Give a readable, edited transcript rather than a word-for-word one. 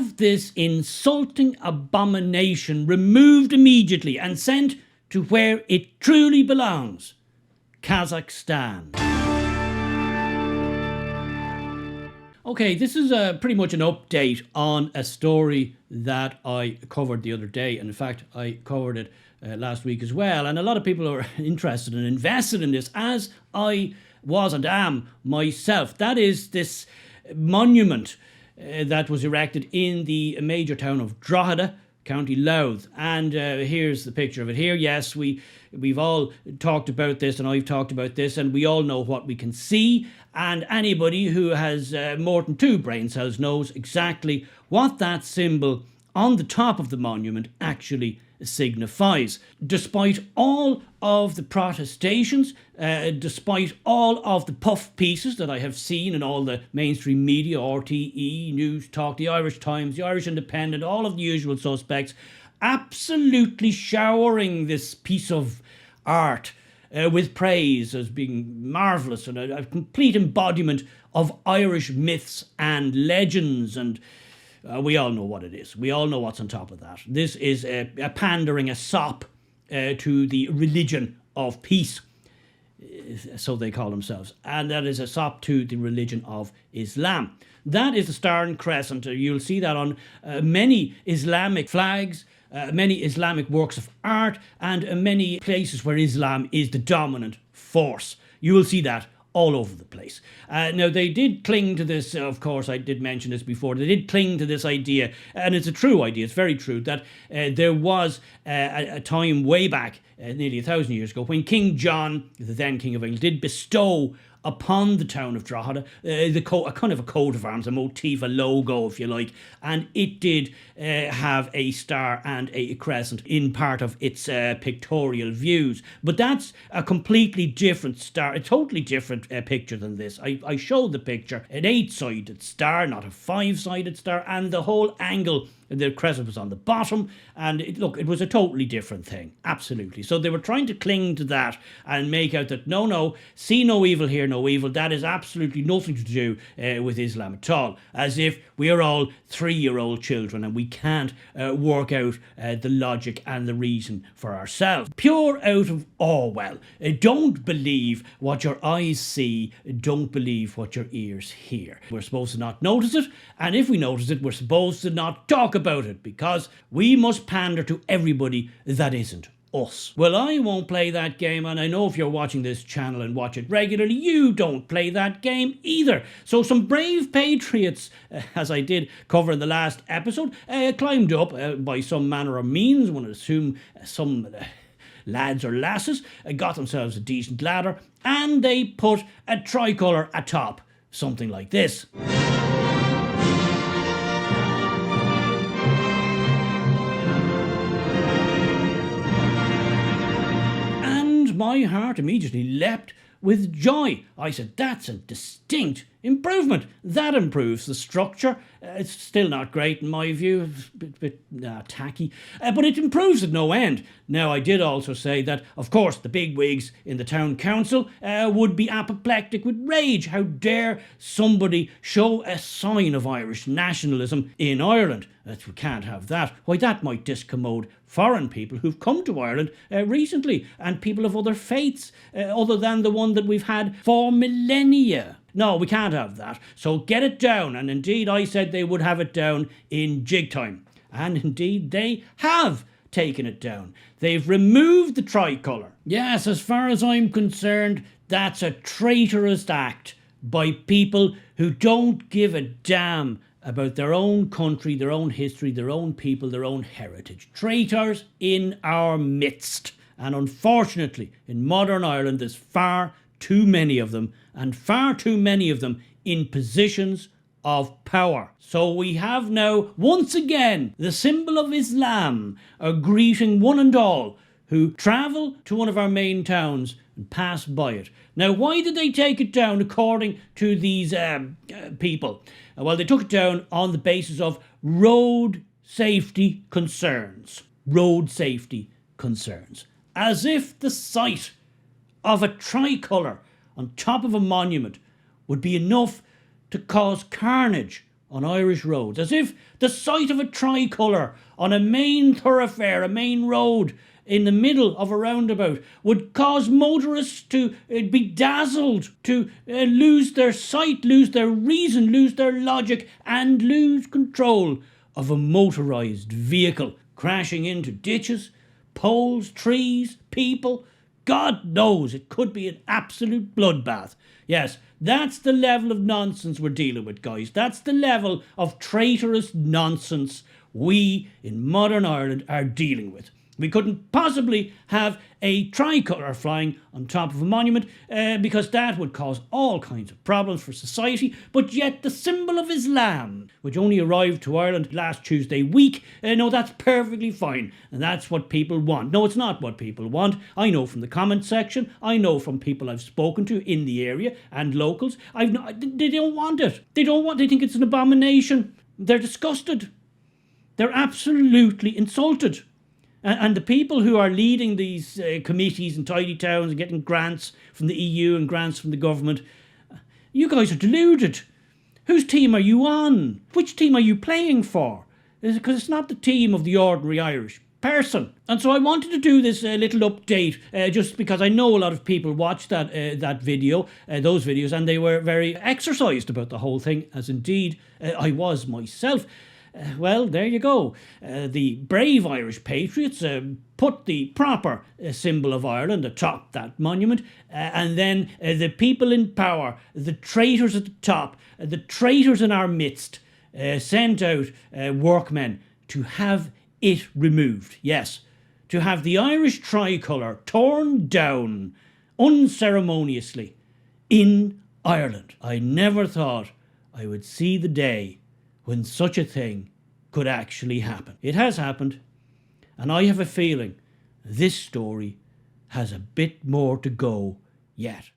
have this insulting abomination removed immediately and sent to where it truly belongs, Kazakhstan. Okay, this is pretty much an update on a story that I covered the other day. And in fact, I covered it last week as well. And a lot of people are interested and invested in this, as I was and am myself. That is this monument that was erected in the major town of Drogheda, County Louth. And here's the picture of it here. Yes, we've all talked about this, and I've talked about this, and we all know what we can see. And anybody who has more than 2 brain cells knows exactly what that symbol on the top of the monument actually signifies. Despite all of the protestations, despite all of the puff pieces that I have seen in all the mainstream media, RTE, News Talk, the Irish Times, the Irish Independent, all of the usual suspects, absolutely showering this piece of art with praise as being marvellous and a complete embodiment of Irish myths and legends, and we all know what it is. We all know what's on top of that. This is a pandering, a sop to the religion of peace, so they call themselves, and that is a sop to the religion of Islam. That is the Star and Crescent. You'll see that on many Islamic flags, many Islamic works of art, and many places where Islam is the dominant force. You will see that all over the place. Now, they did cling to this, of course, I did mention this before, they did cling to this idea, and it's a true idea, it's very true, that there was a time way back, nearly 1,000 years ago, when King John, the then King of England, did bestow upon the town of Drogheda a kind of a coat of arms, a motif, a logo, if you like, and it did have a star and a crescent in part of its pictorial views. But that's a completely different star, a totally different picture than this. I showed the picture, an 8-sided star, not a 5-sided star, and the whole angle, the crescent was on the bottom, and it was a totally different thing, absolutely. So they were trying to cling to that and make out that no, see no evil, hear no evil, that is absolutely nothing to do with Islam at all, as if we are all 3-year-old children and we can't work out the logic and the reason for ourselves. Pure out of Orwell. Don't believe what your eyes see, don't believe what your ears hear. We're supposed to not notice it, and if we notice it, we're supposed to not talk about it, because we must pander to everybody that isn't us. Well, I won't play that game, and I know if you're watching this channel and watch it regularly, you don't play that game either. So some brave patriots, as I did cover in the last episode, climbed up by some manner of means, one would assume some lads or lasses, got themselves a decent ladder, and they put a tricolour atop, something like this. My heart immediately leapt with joy. I said, that's a distinct improvement. That improves the structure. It's still not great in my view, it's a bit tacky, but it improves at no end. Now, I did also say that, of course, the big wigs in the town council would be apoplectic with rage. How dare somebody show a sign of Irish nationalism in Ireland? We can't have that. Why, that might discommode foreign people who've come to Ireland recently, and people of other faiths other than the one that we've had for millennia. No, we can't have that. So get it down. And indeed, I said they would have it down in jig time. And indeed, they have taken it down. They've removed the tricolour. Yes, as far as I'm concerned, that's a traitorous act by people who don't give a damn about their own country, their own history, their own people, their own heritage. Traitors in our midst. And unfortunately, in modern Ireland, there's far too many of them, and far too many of them in positions of power. So we have now, once again, the symbol of Islam greeting one and all who travel to one of our main towns and pass by it. Now, why did they take it down according to these people? Well, they took it down on the basis of road safety concerns. Road safety concerns. As if the sight of a tricolour on top of a monument would be enough to cause carnage on Irish roads, as if the sight of a tricolour on a main thoroughfare, a main road in the middle of a roundabout, would cause motorists to be dazzled, to lose their sight, lose their reason, lose their logic, and lose control of a motorised vehicle, crashing into ditches, poles, trees, people. God knows, it could be an absolute bloodbath. Yes, that's the level of nonsense we're dealing with, guys. That's the level of traitorous nonsense we in modern Ireland are dealing with. We couldn't possibly have a tricolour flying on top of a monument because that would cause all kinds of problems for society. But yet the symbol of Islam, which only arrived to Ireland last Tuesday week, no, that's perfectly fine. And that's what people want. No, it's not what people want. I know from the comment section. I know from people I've spoken to in the area and locals. They don't want it. They think it's an abomination. They're disgusted. They're absolutely insulted. And the people who are leading these committees in tidy towns and getting grants from the EU and grants from the government, you guys are deluded. Whose team are you on? Which team are you playing for? Because it's not the team of the ordinary Irish person. And so I wanted to do this little update just because I know a lot of people watched that video, those videos, and they were very exercised about the whole thing, as indeed I was myself. Well, there you go. The brave Irish Patriots put the proper symbol of Ireland atop that monument, and then the people in power, the traitors at the top, the traitors in our midst, sent out workmen to have it removed. Yes, to have the Irish tricolour torn down unceremoniously in Ireland. I never thought I would see the day when such a thing could actually happen. It has happened, and I have a feeling this story has a bit more to go yet.